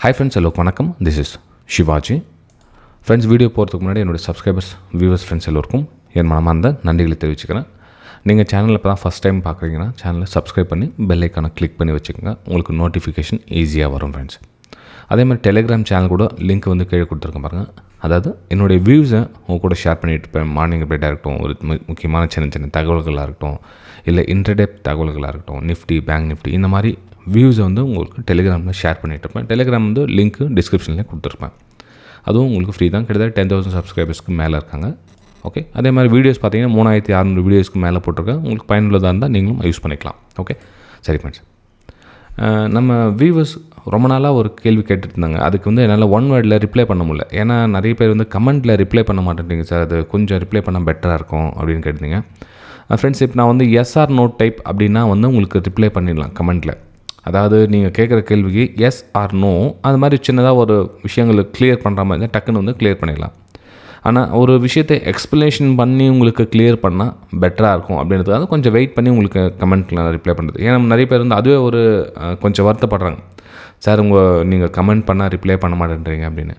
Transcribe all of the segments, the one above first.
Hi friends, எல்லோருக்கும் வணக்கம். This is Shivaji. Friends, video போகிறதுக்கு முன்னாடி என்னுடைய சப்ஸ்கிரைபர்ஸ், வியூவர்ஸ், ஃப்ரெண்ட்ஸ் எல்லோருக்கும் என் மனமார்ந்த நன்றிகளை தெரிவிச்சுக்கிறேன். நீங்கள் சேனலில் இப்போ தான் ஃபஸ்ட் டைம் பார்க்குறீங்கன்னா சேனலை சப்ஸ்கிரைப் பண்ணி பெல் ஐக்கானை கிளிக் பண்ணி வச்சுக்கோங்க. உங்களுக்கு நோட்டிஃபிகேஷன் ஈஸியாக வரும் ஃப்ரெண்ட்ஸ். அதே மாதிரி டெலிகிராம் சேனல் கூட லிங்க் வந்து கீழே கொடுத்துருக்கேன் பாருங்கள். அதாவது என்னுடைய வியூஸை உங்கள் கூட ஷேர் பண்ணிட்டு இருப்பேன். மார்னிங் அப்டேட்டாக இருக்கட்டும், ஒரு முக்கியமான சின்ன சின்ன தகவல்களாக இருக்கட்டும், இல்லை இன்டர்டெப்த் தகவல்களாக இருக்கட்டும், நிஃப்டி, பேங்க் நிஃப்டி, இந்த மாதிரி வியூஸை வந்து உங்களுக்கு டெலிகிராமில் ஷேர் பண்ணிகிட்டு இருப்பேன். டெலிகிராம் வந்து லிங்க்கு டிஸ்கிரிப்ஷன்லேயே கொடுத்துருப்பேன். அதுவும் உங்களுக்கு ஃப்ரீ தான். கிட்டத்தட்ட 10,000 சப்ஸ்கிரைபர்ஸ்க்கு மேலே இருக்காங்க. ஓகே, அதே மாதிரி வீடியோஸ் பார்த்தீங்கன்னா 3600 வீடியோஸ்க்கு மேலே போட்டிருக்கேன். உங்களுக்கு பயனுள்ளதாக இருந்தால் நீங்களும் யூஸ் பண்ணிக்கலாம். ஓகே, சரி ஃப்ரெண்ட்ஸ். நம்ம வியூவர்ஸ் ரொம்ப நாளாக ஒரு கேள்வி கேட்டுட்டு இருந்தாங்க. அதுக்கு வந்து என்னால் ஒன் வேர்டில் ரிப்ளை பண்ண முடியல. ஏன்னா நிறைய பேர் வந்து கமெண்ட்டில் ரிப்ளை பண்ண மாட்டேங்க சார், அது கொஞ்சம் ரிப்ளை பண்ணால் பெட்டராக இருக்கும் அப்படின்னு கேட்டிருந்தீங்க. ஃப்ரெண்ட்ஸ், இப்போ நான் வந்து எஸ் ஆர் நோ டைப் அப்படின்னா வந்து உங்களுக்கு ரிப்ளை பண்ணிடலாம் கமெண்ட்டில். அதாவது நீங்கள் கேட்குற கேள்விக்கு எஸ் ஆர் நோ, அது மாதிரி சின்னதாக ஒரு விஷயங்களை கிளியர் பண்ணுற மாதிரி இருந்தால் டக்குன்னு வந்து கிளியர் பண்ணிடலாம். ஆனால் ஒரு விஷயத்தை எக்ஸ்ப்ளனேஷன் பண்ணி உங்களுக்கு கிளியர் பண்ணால் பெட்டராக இருக்கும் அப்படின்றதுக்காக கொஞ்சம் வெயிட் பண்ணி உங்களுக்கு கமெண்ட்டில் ரிப்ளை பண்ணுறது. ஏன்னா நிறைய பேர் வந்து அதுவே ஒரு கொஞ்சம் வருத்தப்படுறாங்க, சார் நீங்கள் கமெண்ட் பண்ணால் ரிப்ளை பண்ண மாட்டேன்றீங்க அப்படின்னு.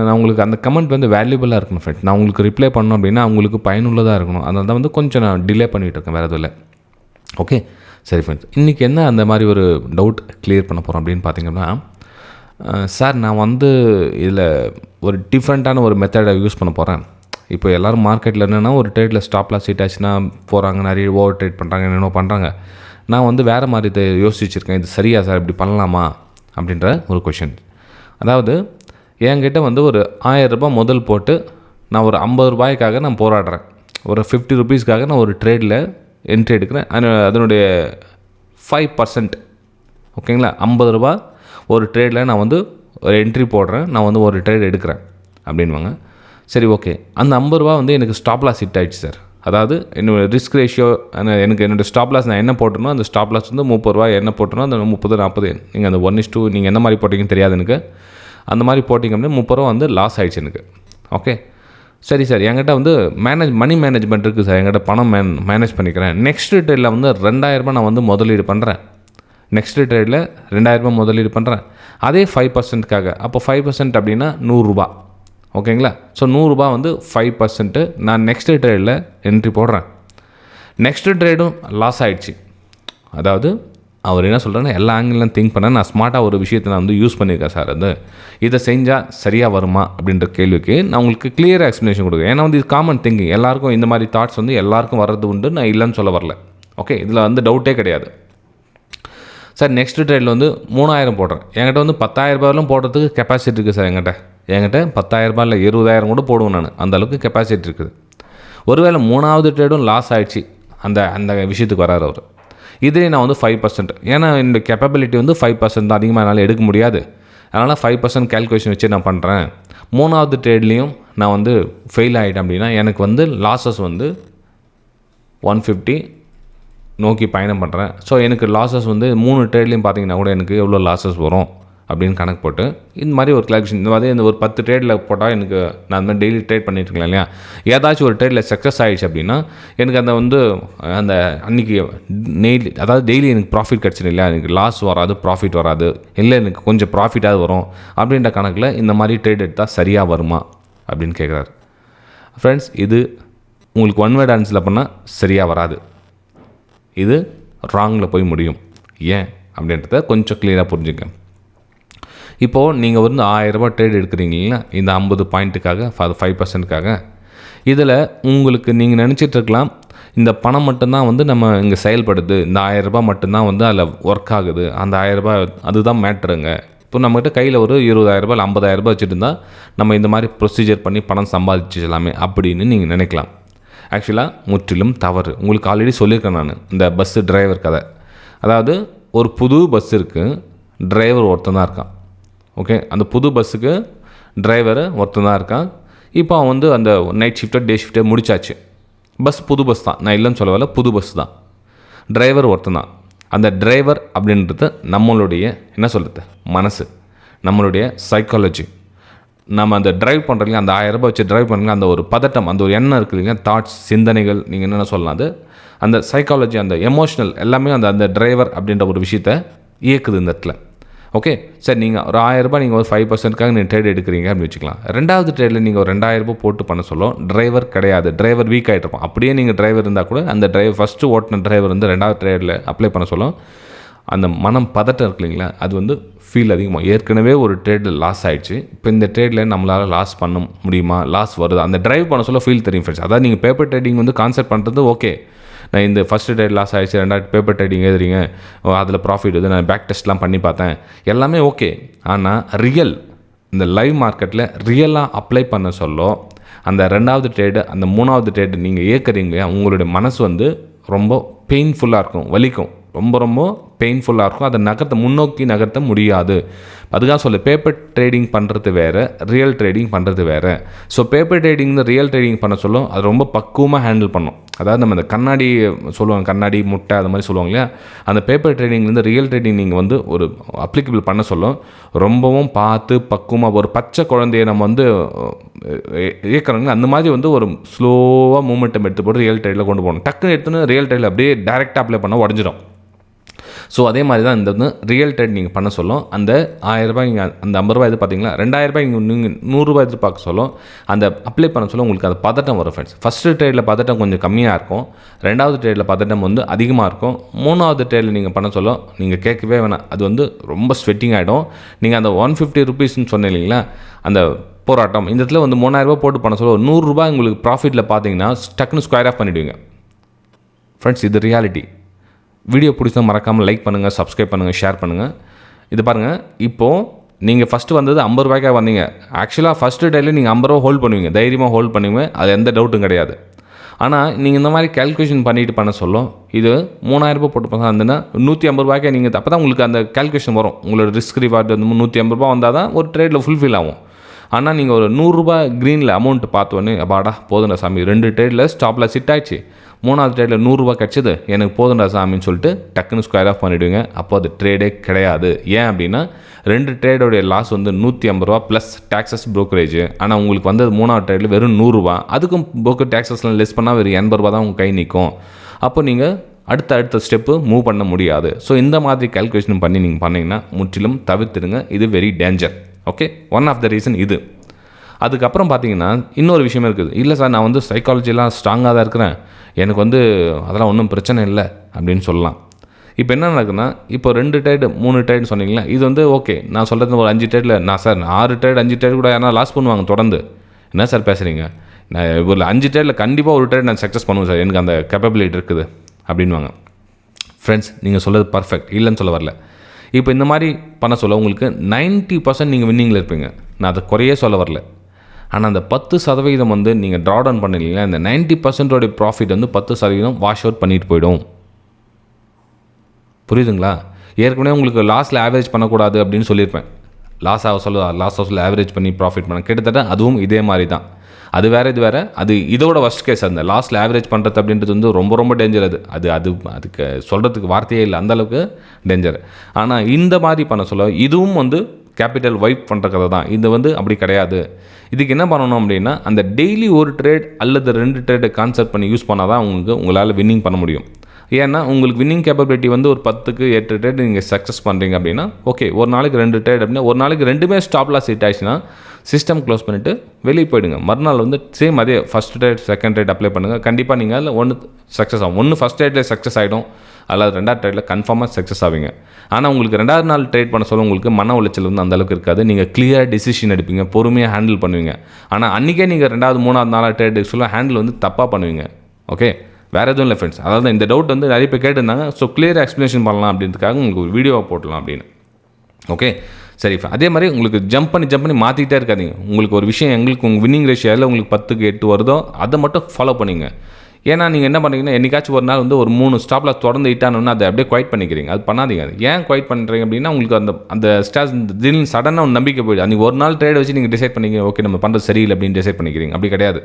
நான் உங்களுக்கு அந்த கமெண்ட் வந்து வேல்யூபிளாக இருக்கணும் ஃப்ரெண்ட். நான் உங்களுக்கு ரிப்ளை பண்ணணும் அப்படின்னா அவங்களுக்கு பயனுள்ளதாக இருக்கணும். அதனால தான் வந்து கொஞ்சம் நான் டிலே பண்ணிகிட்டு இருக்கேன், வேறு எதுவும் இல்லை. ஓகே, சரி ஃப்ரெண்ட்ஸ். இன்றைக்கி என்ன அந்த மாதிரி ஒரு டவுட் கிளியர் பண்ண போகிறோம் அப்படின்னு பார்த்தீங்கன்னா, சார் நான் வந்து இதில் ஒரு டிஃப்ரெண்ட்டான ஒரு மெத்தடை யூஸ் பண்ண போகிறேன். இப்போ எல்லோரும் மார்க்கெட்டில் என்னென்னா ஒரு ட்ரேடில் ஸ்டாப் லாஸ் ஹிட் ஆச்சுன்னா போகிறாங்க, நிறைய ஓவர் ட்ரேட் பண்ணுறாங்க, என்னென்ன பண்ணுறாங்க. நான் வந்து வேறு மாதிரி இதை யோசிச்சுருக்கேன். இது சரியா சார், இப்படி பண்ணலாமா அப்படின்ற ஒரு கொஷின். அதாவது என்கிட்ட வந்து ஒரு 1000 ரூபாய் முதல் போட்டு நான் ஒரு 50 ரூபாய்க்காக நான் போராடுறேன். ஒரு 50 ருபீஸ்க்காக நான் ஒரு ட்ரேடில் என்ட்ரி எடுக்கிறேன். அதனுடைய 5%, ஓகேங்களா, 50 ரூபா ஒரு ட்ரேடில் நான் வந்து ஒரு என்ட்ரி போடுறேன், நான் வந்து ஒரு ட்ரேட் எடுக்கிறேன் அப்படின்வாங்க. சரி, ஓகே. அந்த 50 ரூபா வந்து எனக்கு ஸ்டாப் லாஸ் ஹிட் ஆகிடுச்சு சார். அதாவது என்னோடய ரிஸ்க் ரேஷியோ, எனக்கு என்னோடய ஸ்டாப் லாஸ் நான் என்ன போட்டனோ அந்த ஸ்டாப் லாஸ் வந்து 30 ரூபா என்ன போட்டனோ அந்த 30, 40, நீங்கள் அந்த 1:2 நீங்கள் என்ன மாதிரி போட்டிங்கன்னு தெரியாது எனக்கு. அந்த மாதிரி போட்டிங்க அப்படின்னா 30 ரூபா வந்து லாஸ் ஆகிடுச்சு எனக்கு. ஓகே, சரி சார், என்கிட்ட வந்து மணி மேனேஜ்மெண்ட் இருக்குது சார், என்கிட்ட பணம் மேனேஜ் பண்ணிக்கிறேன். நெக்ஸ்ட் ட்ரேடில் வந்து 2000 ரூபாய் நான் வந்து முதலீடு பண்ணுறேன். நெக்ஸ்ட் ட்ரேடில் 2000 ரூபாய் முதலீடு பண்ணுறேன், அதே 5%க்காக. அப்போ 5% அப்படின்னா 100 ரூபா, ஓகேங்களா. ஸோ 100 ரூபா வந்து 5% நான் நெக்ஸ்ட் ட்ரேடில் என்ட்ரி போடுறேன். நெக்ஸ்ட் ட்ரேடும் லாஸ் ஆகிடுச்சு. அதாவது அவர் என்ன சொல்கிறேன்னா, எல்லா ஆங்கிலும் திங்க் பண்ண நான் ஸ்மார்ட்டாக ஒரு விஷயத்தை நான் வந்து யூஸ் பண்ணியிருக்கேன் சார். அது இதை செஞ்சால் சரியாக வருமா அப்படின்ற கேள்விக்கு நான் உங்களுக்கு கிளியராக எக்ஸ்ப்ளனேஷன் கொடுக்குறேன். ஏன்னா வந்து இது காமன் திங்கிங், எல்லாருக்கும் இந்த மாதிரி தாட்ஸ் வந்து எல்லாருக்கும் வர்றது உண்டு. நான் இல்லைன்னு சொல்ல வரல. ஓகே, இதில் வந்து டவுட்டே கிடையாது. சார் நெக்ஸ்ட் ட்ரேடில் வந்து 3000 போடுறேன். என்கிட்ட வந்து 10,000 ரூபாயிலும் போடுறதுக்கு கெப்பாசிட்டி இருக்குது சார். என்கிட்ட 10,000 ரூபாய் இல்லை 20,000 கூட போடுவேன் நான். அந்த அளவுக்கு கெப்பாசிட்டி இருக்குது. ஒருவேளை 3வது ட்ரேடும் லாஸ் ஆகிடுச்சு, அந்த விஷயத்துக்கு வராரு அவர். இதே நான் வந்து 5%, ஏன்னா என்னோடய கேப்பபிலிட்டி வந்து 5% தான், அதிகமாக என்னால் எடுக்க முடியாது. அதனால் 5% கேல்குலேஷன் வச்சு நான் பண்ணுறேன். 3வது ட்ரேட்லேயும் நான் வந்து ஃபெயில் ஆகிட்டேன் அப்படின்னா எனக்கு வந்து லாஸஸ் வந்து 150 நோக்கி பயணம் பண்ணுறேன். ஸோ எனக்கு லாஸஸ் வந்து 3 ட்ரேட்லேயும் பார்த்தீங்கன்னா கூட எனக்கு எவ்வளோ லாஸஸ் வரும் அப்படின்னு கணக்கு போட்டு இந்த மாதிரி ஒரு கேல்குலேஷன், இந்த மாதிரி இந்த ஒரு 10 ட்ரேடில் போட்டால் எனக்கு நான் அந்த மாதிரி டெய்லி ட்ரேட் பண்ணிட்டுருக்கேன் இல்லையா. ஏதாச்சும் ஒரு ட்ரேடில் சக்ஸஸ் ஆகிடுச்சு அப்படின்னா எனக்கு அந்த வந்து அந்த அன்றைக்கி டெய்லி எனக்கு ப்ராஃபிட் கிடச்சிடும் இல்லையா. எனக்கு லாஸ் வராது, ப்ராஃபிட் வராது, இல்லை எனக்கு கொஞ்சம் ப்ராஃபிட்டாவது வரும் அப்படின்ற கணக்கில் இந்த மாதிரி ட்ரேட் எடுத்தால் சரியாக வருமா அப்படின்னு கேட்குறாரு. ஃப்ரெண்ட்ஸ், இது உங்களுக்கு ஒன் வேர்ட் ஆன்சரில் பண்ணால் சரியாக வராது. இது ராங்கில் போய் முடியும். ஏன் அப்படின்றத கொஞ்சம் கிளியராக புரிஞ்சுங்க. இப்போது நீங்கள் வந்து 1000 ரூபாய் ட்ரேட் எடுக்கிறீங்களா, இந்த 50 பாயிண்ட்டுக்காக, 5%க்காக. இதில் உங்களுக்கு நீங்கள் நினச்சிட்ருக்கலாம், இந்த பணம் மட்டும்தான் வந்து நம்ம இங்கே செயல்படுது, இந்த 1000 ரூபாய் மட்டும்தான் வந்து அதில் ஒர்க் ஆகுது, அந்த 1000 ரூபாய் அதுதான் மேட்ருங்க. இப்போ நம்மகிட்ட கையில் ஒரு 20,000 ரூபாய் 50,000 ரூபாய் வச்சுட்டு இருந்தால் நம்ம இந்த மாதிரி ப்ரொசீஜர் பண்ணி பணம் சம்பாதிச்சிடலாமே அப்படின்னு நீங்கள் நினைக்கலாம். ஆக்சுவலாக முற்றிலும் தவறு. உங்களுக்கு ஆல்ரெடி சொல்லியிருக்கேன் நான் இந்த பஸ்ஸு டிரைவர் கதை. அதாவது ஒரு புது பஸ் இருக்குது, டிரைவர் ஒருத்தன் தான் இருக்கான். ஓகே, அந்த புது பஸ்ஸுக்கு டிரைவர் ஒருத்தன் தான் இருக்கான். இப்போ அவன் வந்து அந்த நைட் ஷிஃப்ட்டோ டே ஷிஃப்ட்டோ முடிச்சாச்சு. பஸ் புது பஸ் தான், நான் இல்லைன்னு சொல்ல வரல, புது பஸ் தான். டிரைவர் ஒருத்தன் தான். அந்த டிரைவர் அப்படின்றது நம்மளுடைய என்ன சொல்கிறது, மனசு, நம்மளுடைய சைக்காலஜி. நம்ம அந்த ட்ரைவ் பண்ணுறீங்க, அந்த 1000 ரூபாய் வச்சு ட்ரைவ் பண்ணுறீங்க, அந்த ஒரு பதட்டம், அந்த ஒரு எண்ணம் இருக்குதுங்க, தாட்ஸ், சிந்தனைகள், நீங்கள் என்னென்ன சொல்லலாம், அது அந்த சைக்காலஜி, அந்த எமோஷ்னல் எல்லாமே அந்த டிரைவர் அப்படின்ற ஒரு விஷயத்தை இயக்குது இந்த இடத்துல. ஓகே சார், நீங்கள் ஒரு 1000 ரூபாய் நீங்கள் ஒரு 5%க்காக நீங்கள் ட்ரேட் எடுக்கிறீங்க அப்படின்னு வச்சுக்கலாம். ரெண்டாவது ட்ரேடில் நீங்கள் ஒரு 2000 ரூபாய் போட்டு பண்ண சொல்ல டிரைவர் கிடையாது, டிரைவர் வீக் ஆகிட்ருப்போம். அப்படியே நீங்கள் டிரைவர் இருந்தால் கூட அந்த ஃபஸ்ட்டு ஓட்டின டிரைவர் வந்து ரெண்டாவது ட்ரேடில் அப்ளை பண்ண சொல்ல அந்த மனம் பதட்டம் இருக்கு இல்லைங்களா, அது வந்து ஃபீல் அதிகமாக. ஏற்கனவே ஒரு ட்ரேடில் லாஸ் ஆகிடுச்சு, இப்போ இந்த ட்ரேடில் நம்மளால் லாஸ் பண்ண முடியுமா, லாஸ் வருது, அந்த டிரைவ் பண்ண சொல்ல ஃபீல் தெரியும் ஃப்ரெண்ட்ஸ். அதாவது நீங்கள் பேப்பர் ட்ரேடிங் வந்து கான்செப்ட் பண்ணுறது ஓகே, நான் இந்த ஃபஸ்ட்டு ட்ரேட் லாஸ் ஆகிடுச்சு, ரெண்டாவது பேப்பர் ட்ரேடிங் எழுதுறீங்க, அதில் ப்ராஃபிட் வந்து நான் பேக் டெஸ்ட்லாம் பண்ணி பார்த்தேன், எல்லாமே ஓகே. ஆனால் இந்த லைவ் மார்க்கெட்டில் ரியலாக அப்ளை பண்ண சொல்ல அந்த ரெண்டாவது ட்ரேடு அந்த மூணாவது ட்ரேடு நீங்கள் ஏற்கிறீங்க, உங்களுடைய மனசு வந்து ரொம்ப பெயின்ஃபுல்லாக இருக்கும், வலிக்கும், ரொம்ப ரொம்ப பெயின்ஃபுல்லாக இருக்கும். அதை முன்னோக்கி நகர்த்த முடியாது. அதுக்காக சொல்ல பேப்பர் ட்ரேடிங் பண்ணுறது வேறு, ரியல் ட்ரேடிங் பண்ணுறது வேறு. So paper trading real trading பண்ண சொல்லும் அது ரொம்ப பக்குவமாக ஹேண்டில் பண்ணும். அதாவது நம்ம இந்த கண்ணாடி சொல்லுவாங்க, கண்ணாடி முட்டை அது மாதிரி சொல்லுவாங்க இல்லையா, அந்த பேப்பர் ட்ரேடிங்லேருந்து ரியல் ட்ரேடிங் நீங்கள் வந்து ஒரு அப்ளிகபிள் பண்ண சொல்லும் ரொம்பவும் பார்த்து பக்குவமாக. ஒரு பச்சை குழந்தைய நம்ம வந்து இயக்கிறோங்க, அந்த மாதிரி வந்து ஒரு ஸ்லோவாக மூமெண்டம் எடுத்து போட்டு ரியல் ட்ரேடில் கொண்டு போகணும். டக்குன்னு எடுத்துன்னு ரியல் ட்ரேடில் அப்படியே டேரெக்டாக அப்ளை பண்ணால் உடஞ்சிடும். ஸோ அதே மாதிரி தான் இந்த வந்து ரியல் ட்ரேட் நீங்கள் பண்ண சொல்லும். அந்த 1000 ரூபாய் நீங்கள் அந்த 50 ரூபாய் பார்த்தீங்களா, 2000 ரூபாய் நீங்கள் 100 ரூபாய் எதிர்பார்க்க சொல்லும். அந்த அப்ளை பண்ண சொல்ல உங்களுக்கு அது பதட்டம் வரும் ஃப்ரெண்ட்ஸ். ஃபஸ்ட்டு ட்ரேடில் பதட்டம் கொஞ்சம் கம்மியாக இருக்கும், ரெண்டாவது ட்ரேடில் பதட்டம் வந்து அதிகமாக இருக்கும், மூணாவது ட்ரேடில் நீங்கள் பண்ண சொல்ல நீங்கள் கேட்கவே வேணாம், அது வந்து ரொம்ப ஸ்வெட்டிங் ஆகிடும். நீங்கள் அந்த 150 ருபீஸ்ன்னு சொன்னேன் இல்லைங்களா, அந்த போராட்டம் இந்த இடத்துல வந்து 3000 ரூபாய் போட்டு பண்ண சொல்ல 100 ரூபாய் உங்களுக்கு ப்ராஃபிட்டில் பார்த்தீங்கன்னா டக்குன்னு ஸ்கொயர் ஆஃப் பண்ணிவிடுவீங்க ஃப்ரெண்ட்ஸ். இது ரியாலிட்டி. வீடியோ பிடிச்சா மறக்காமல் லைக் பண்ணுங்கள், சப்ஸ்கிரைப் பண்ணுங்கள், ஷேர் பண்ணுங்கள். இது பாருங்கள், இப்போது நீங்கள் ஃபஸ்ட்டு வந்தது 50 ரூபாய்க்காக வந்தீங்க. ஆக்சுவலாக ஃபஸ்ட்டு டேயில் நீங்கள் 50 ரூபா ஹோல்ட் பண்ணுவீங்க, தைரியமாக ஹோல்ட் பண்ணுவீங்க, அது எந்த டவுட்டும் கிடையாது. ஆனால் நீங்கள் இந்த மாதிரி கேல்குலேஷன் பண்ணிட்டு பண்ண சொல்லும் இது 3000 ரூபாய் போட்டு பண்ணா இருந்ததுன்னா 150 ரூபாய்க்கே நீங்கள் அப்போ தான் உங்களுக்கு அந்த கேல்குலேஷன் வரும். உங்களோட ரிஸ்க் ரிவார்டு வந்து 150 ரூபா வந்தால் தான் ஒரு ட்ரேடில் ஃபுல்ஃபில் ஆகும். ஆனால் நீங்கள் ஒரு 100 ரூபாய் க்ரீனில் அமௌண்ட் பார்த்தோன்னே அப்பாடா போதுண்டா சாமி, 2 ட்ரேடில் ஸ்டாப்பில் சிட் ஆயிடுச்சு, 3வது ட்ரேடில் 100 ரூபா கிடச்சிது, எனக்கு போதுண்டா சாமின்னு சொல்லிட்டு டக்குன்னு ஸ்கொயர் ஆஃப் பண்ணிவிடுவீங்க. அப்போ அது ட்ரேடே கிடையாது. ஏன் அப்படின்னா 2 ட்ரேடோடைய லாஸ் வந்து 150 ரூபா ப்ளஸ் டேக்ஸஸ் ப்ரோக்கரேஜ். ஆனால் உங்களுக்கு வந்து 3வது ட்ரேடில் வெறும் 100 ரூபா, அதுக்கும் ப்ரோக்கர் டேக்ஸஸ்லாம் லெஸ் பண்ணால் வெறும் 80 ரூபா தான் உங்கள் கை நிற்கும். அப்போ நீங்கள் அடுத்த ஸ்டெப்பு மூவ் பண்ண முடியாது. ஸோ இந்த மாதிரி கால்குலேஷன் பண்ணி நீங்கள் பண்ணிங்கன்னா முற்றிலும் தவிர்த்துடுங்க. இது very danger. Okay, one of the reason இது. அதுக்கப்புறம் பார்த்தீங்கன்னா இன்னொரு விஷயம் இருக்குது. இல்லை சார், நான் வந்து சைக்காலஜிலாம் ஸ்ட்ராங்காக தான் இருக்கிறேன், எனக்கு வந்து அதெல்லாம் ஒன்றும் பிரச்சனை இல்லை அப்படின்னு சொல்லலாம். இப்போ என்ன நடக்குதுன்னா, இப்போ 2 ட்ரேடு 3 ட்ரேடு சொன்னீங்களா, இது வந்து ஓகே. நான் சொல்கிறது ஒரு 5 ட்ரேடில் நான் சார் 6 ட்ரேடு 5 ட்ரேடு கூட யாரா லாஸ் பண்ணுவாங்க தொடர்ந்து. என்ன சார் பேசுகிறீங்க, நான் ஒரு 5 ட்ரேடில் கண்டிப்பாக ஒரு ட்ரேட் நான் சக்ஸஸ் பண்ணுவேன் சார், எனக்கு அந்த கேப்பபிலிட்டி இருக்குது அப்படின்வாங்க. ஃப்ரெண்ட்ஸ், நீங்கள் சொல்கிறது பர்ஃபெக்ட், இல்லைன்னு சொல்ல வரல. இப்போ இந்த மாதிரி பண்ண சொல்ல உங்களுக்கு 90% நீங்கள் வின்னிங்கில் இருப்பீங்க, நான் அதை குறையே சொல்ல வரல. ஆனால் அந்த 10% வந்து நீங்கள் ட்ரா டவுன் பண்ணிங்களா, இந்த 90% ப்ராஃபிட் வந்து 10% வாஷ் அவுட் பண்ணிட்டு போயிடும். புரியுதுங்களா? ஏற்கனவே உங்களுக்கு லாஸில் ஆவரேஜ் பண்ணக்கூடாது அப்படின்னு சொல்லியிருப்பேன். லாஸ் ஆக ஆவரேஜ் பண்ணி ப்ராஃபிட் பண்ண கிட்டத்தட்ட அதுவும் இதே மாதிரி தான். அது வேறு, இது வேறு. அது இதோட ஒர்ஸ்ட் கேஸ். அந்த லாஸ்ட்டில் ஆவரேஜ் பண்ணுறது அப்படின்றது வந்து ரொம்ப ரொம்ப டேஞ்சர். அதுக்கு சொல்கிறதுக்கு வார்த்தையே இல்லை, அந்தளவுக்கு டேஞ்சர். ஆனால் இந்த மாதிரி பண்ண சொல்ல இதுவும் வந்து கேபிட்டல் வைப் பண்ணுற கதை தான். இது வந்து அப்படி கிடையாது. இதுக்கு என்ன பண்ணணும் அப்படின்னா, அந்த டெய்லி ஒரு ட்ரேட் அல்லது 2 ட்ரேடை கான்செப்ட் பண்ணி யூஸ் பண்ணால் தான் உங்களால் வின்னிங் பண்ண முடியும். ஏன்னா உங்களுக்கு வின்னிங் கேப்பபிலிட்டி வந்து ஒரு 10க்கு 8 ட்ரேட் நீங்கள் சக்ஸஸ் பண்ணுறீங்க அப்படின்னா ஓகே, ஒரு நாளைக்கு 2 ட்ரேட் அப்படின்னா ஒரு நாளைக்கு 2மே ஸ்டாப் லாஸ் ஹிட் ஆயிடுச்சுன்னா சிஸ்டம் க்ளோஸ் பண்ணிவிட்டு வெளியே போயிடுங்க. மறுநாள் வந்து சேம் அதே first trade second trade apply பண்ணுங்கள். கண்டிப்பாக நீங்கள் அதில் ஒன்று சக்ஸஸ் ஆகும். ஒன்று ஃபஸ்ட் ட்ரேட்டில் சக்ஸஸ் ஆகிடும், அல்லது 2வது ட்ரேட்டில் கன்ஃபார்மாக சக்ஸஸ் ஆவீங்க. ஆனால் உங்களுக்கு 2வது நாள் ட்ரேட் பண்ண சொல்ல உங்களுக்கு மன உளைச்சல் வந்து அந்தளவுக்கு இருக்காது. நீங்கள் கிளியர் டிசிஷன் எடுப்பீங்க, பொறுமையாக ஹேண்டில் பண்ணுவீங்க. ஆனால் அன்றைக்கே நீங்கள் 2வது 3வது 4வது ட்ரேட் சொல்ல ஹேண்டில் வந்து தப்பாக பண்ணுவீங்க. ஓகே, வேறு எதுவும் இல்லை ஃப்ரெண்ட்ஸ். அதாவது இந்த டவுட் வந்து நிறைய பேர் கேட்டிருந்தாங்க. ஸோ கிளியர் எக்ஸ்ப்ளனேஷன் பண்ணலாம் அப்படின்றதுக்காக உங்களுக்கு ஒரு வீடியோவை போடலாம் அப்படின்னு. ஓகே, சரி. அதே மாதிரி உங்களுக்கு ஜம்ப் பண்ணி மாற்றிக்கிட்டே இருக்காதிங்க. உங்களுக்கு ஒரு விஷயம் எங்களுக்கு உங்கள் வின்னிங் ரேஷியோவில் உங்களுக்கு 10க்கு 8 வருதோ அதை மட்டும் ஃபாலோ பண்ணிங்க. ஏன்னா நீங்கள் என்ன பண்ணுறீங்கன்னா, என்னைக்காச்சும் ஒரு நாள் வந்து ஒரு 3 ஸ்டாப்பில் தொடர்ந்து இட்டானோன்னா அதை அப்படியே குவைட் பண்ணிக்கிறீங்க. அது பண்ணாதீங்க. அது ஏன் குவைட் பண்ணுறீங்க அப்படின்னா, உங்களுக்கு அந்த ஸ்டாஸ் திடீர்னு சடனாக ஒரு நம்பிக்கை போய்டு. அன்றைக்கி ஒரு நாள் ட்ரேட் வச்சு நீங்கள் டிசைட் பண்ணிக்கிறீங்க, ஓகே நம்ம பண்ணுறது சரியில்லை அப்படின்னு டிசைட் பண்ணிக்கிறீங்க. அப்படி கிடையாது.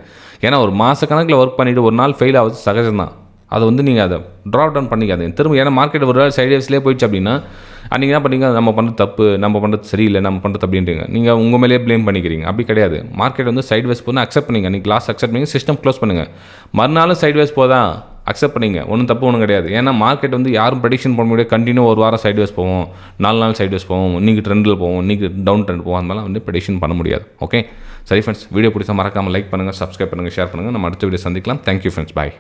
ஏன்னா ஒரு மாதக்கணக்கில் ஒர்க் பண்ணிவிட்டு ஒரு நாள் ஃபெயில் ஆகுது சகஜம் தான். அதை வந்து நீங்கள் அதை ட்ராப் டவுன் பண்ணிக்காதீங்க திரும்ப. ஏன்னா மார்க்கெட் ஒரு வேளை சைட்வேஸ்லேயே போயிடுச்சு அப்படின்னா அன்றைக்கி என்ன பண்ணுறீங்க, நம்ம பண்ணுறது தப்பு, நம்ம பண்ணுறது சரியில்லை, நம்ம பண்ணுறது அப்படின்றீங்க. நீங்கள் உங்கள் மேலேயே ப்ளேம் பண்ணிக்கிறீங்க. அப்படி கிடையாது. மார்க்கெட் வந்து சைட்வேஸ் போனால் அக்செப்ட் பண்ணிங்க. நீங்கள் லாஸ் அக்செப்ட் பண்ணி சிஸ்டம் க்ளோஸ் பண்ணுங்கள். மறுநாளும் சைட்வேஸ் போதா அக்செப்ட் பண்ணிங்க, ஒன்றும் தப்பு ஒன்றும் கிடையாது. ஏன்னா மார்க்கெட் வந்து யாரும் ப்ரெடிக்ஷன் பண்ண முடியாது. கண்டினியூ ஒரு வாரம் சைட்வேஸ் போவோம், 4 நாள் சைட்வேஸ் போவோம், இன்றைக்கி ட்ரெண்டில் போவோம், இன்றைக்கி டவுன் ட்ரெண்ட் போவோம், அந்த மாதிரிலாம் வந்து ப்ரெடிக்ஷன் பண்ண முடியாது. ஓகே, சரி ஃப்ரெண்ட்ஸ், வீடியோ பிடிச்சா மறக்காமல் லைக் பண்ணுங்கள், சப்ஸ்கிரைப் பண்ணுங்கள், ஷேர் பண்ணுங்கள். நம்ம அடுத்த வீடியோ சந்திக்கலாம். தேங்க்யூ ஃப்ரெண்ட்ஸ், பாய்.